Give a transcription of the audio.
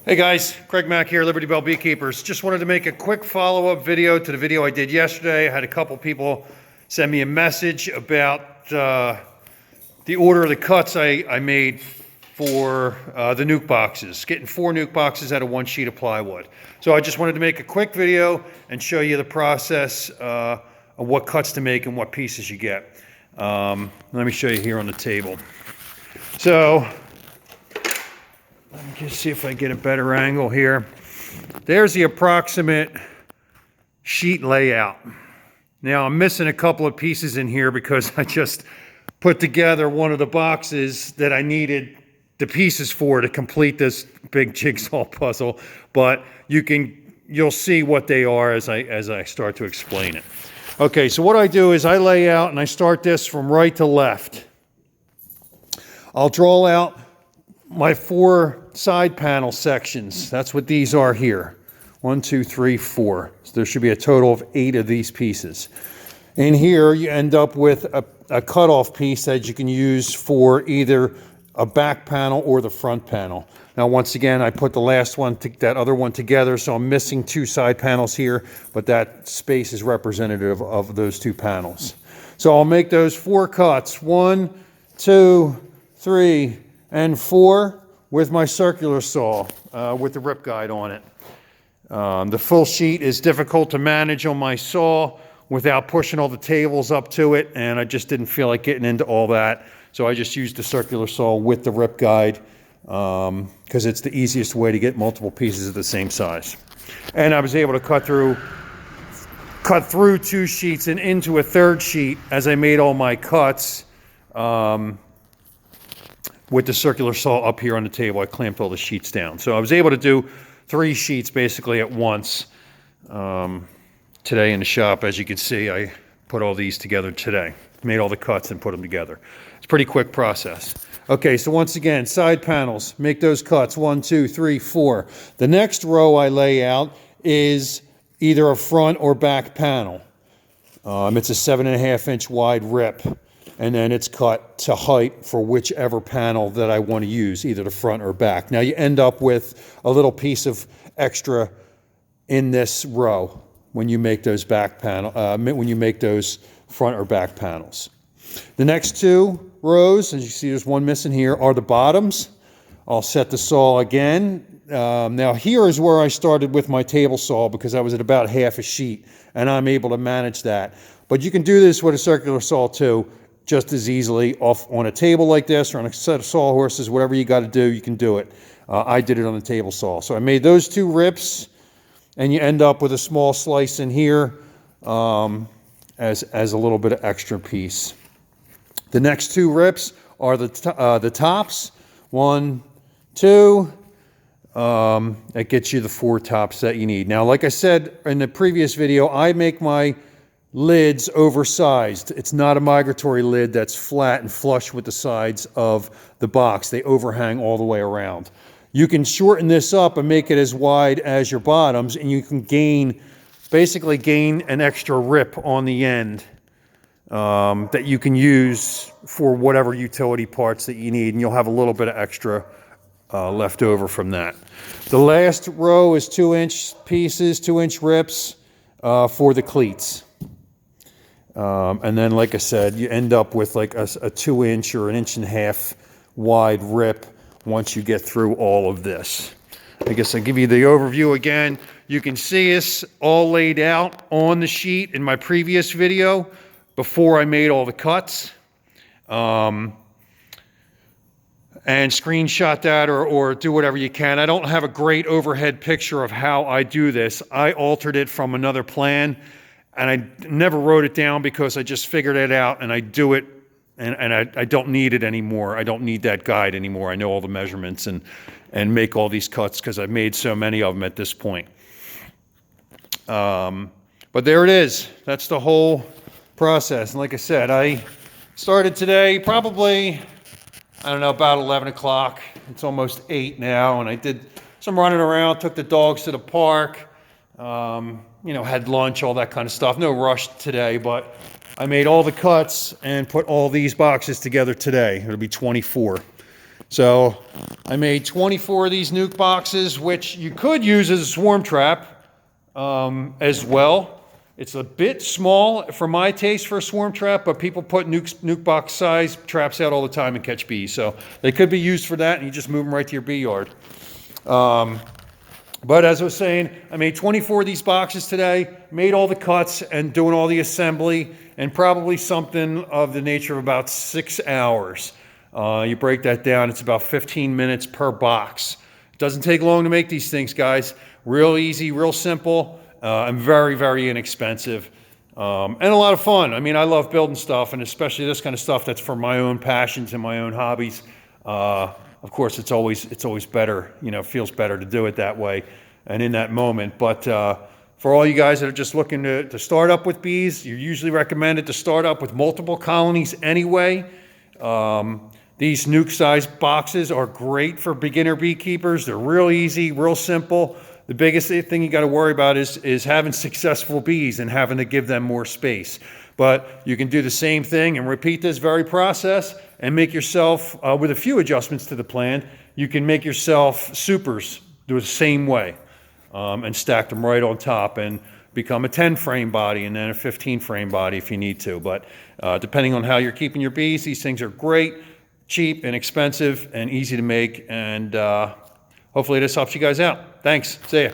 Hey guys, Craig Mack here, Liberty Bell Beekeepers. Just wanted to make a quick follow-up video to the video I did yesterday. I had a couple people send me a message about the order of the cuts I made for the nuke boxes. Getting 4 nuke boxes out of 1 sheet of plywood. So I just wanted to make a quick video and show you the process of what cuts to make and what pieces you get. Let me show you here on the table. So, let me just see if I get a better angle here. There's the approximate sheet layout. Now I'm missing a couple of pieces in here because I just put together one of the boxes that I needed the pieces for to complete this big jigsaw puzzle. But you'll see what they are as I start to explain it. Okay, so what I do is I lay out and I start this from right to left. I'll draw out my 4 side panel sections. That's what these are here. 1, 2, 3, 4. So there should be a total of 8 of these pieces. In here, you end up with a cutoff piece that you can use for either a back panel or the front panel. Now, once again, I put the last one, that other one together, so I'm missing 2 side panels here, but that space is representative of those 2 panels. So I'll make those 4 cuts. 1, 2, 3, and 4 with my circular saw with the rip guide on it. The full sheet is difficult to manage on my saw without pushing all the tables up to it, and I just didn't feel like getting into all that. So I just used the circular saw with the rip guide because it's the easiest way to get multiple pieces of the same size. And I was able to cut through 2 sheets and into a 3rd sheet as I made all my cuts. With the circular saw up here on the table, I clamped all the sheets down. So I was able to do 3 sheets basically at once today in the shop. As you can see, I put all these together today. Made all the cuts and put them together. It's a pretty quick process. Okay, so once again, side panels, make those cuts, 1, 2, 3, 4. The next row I lay out is either a front or back panel. It's a 7.5-inch wide rip. And then it's cut to height for whichever panel that I want to use, either the front or back. Now you end up with a little piece of extra in this row when you make those when you make those front or back panels. The next 2 rows, as you see there's one missing here, are the bottoms. I'll set the saw again. Now here is where I started with my table saw because I was at about half a sheet and I'm able to manage that. But you can do this with a circular saw too, just as easily off on a table like this or on a set of sawhorses, whatever you got to do, you can do it. I did it on the table saw. So I made those 2 rips, and you end up with a small slice in here as a little bit of extra piece. The next 2 rips are the tops. 1, 2. That gets you the 4 tops that you need. Now, like I said in the previous video, I make my lids oversized. It's not a migratory lid that's flat and flush with the sides of the box. They overhang all the way around. You can shorten this up and make it as wide as your bottoms, and you can basically gain an extra rip on the end that you can use for whatever utility parts that you need, and you'll have a little bit of extra left over from that. The last row is 2-inch pieces, 2-inch rips for the cleats. And then, like I said, you end up with like a 2-inch or 1.5 inch wide rip once you get through all of this. I guess I'll give you the overview again. You can see us all laid out on the sheet in my previous video before I made all the cuts. And screenshot that or do whatever you can. I don't have a great overhead picture of how I do this. I altered it from another plan. And I never wrote it down because I just figured it out and I do it and I don't need it anymore. I don't need that guide anymore. I know all the measurements and make all these cuts because I've made so many of them at this point. But there it is. That's the whole process. And like I said, I started today probably, I don't know, about 11 o'clock. It's almost 8 now. And I did some running around, took the dogs to the park. Had lunch, all that kind of stuff. No rush today, but I made all the cuts and put all these boxes together today. It'll be 24. So I made 24 of these nuke boxes, which you could use as a swarm trap as well. It's a bit small for my taste for a swarm trap, but people put nuke box size traps out all the time and catch bees. So they could be used for that, and you just move them right to your bee yard. But as I was saying, I made 24 of these boxes today, made all the cuts and doing all the assembly, and probably something of the nature of about 6 hours. You break that down, it's about 15 minutes per box. It doesn't take long to make these things, guys. Real easy, real simple. And very, very inexpensive, and a lot of fun. I mean, I love building stuff, and especially this kind of stuff that's for my own passions and my own hobbies. Of course, it's always better, you know, feels better to do it that way and in that moment. But for all you guys that are just looking to start up with bees, you're usually recommended to start up with multiple colonies anyway. These nuke-sized boxes are great for beginner beekeepers. They're real easy, real simple. The biggest thing you got to worry about is having successful bees and having to give them more space. But you can do the same thing and repeat this very process and make yourself, with a few adjustments to the plan, you can make yourself supers the same way and stack them right on top and become a 10-frame body and then a 15-frame body if you need to. But depending on how you're keeping your bees, these things are great, cheap, inexpensive, and easy to make. And hopefully this helps you guys out. Thanks. See ya.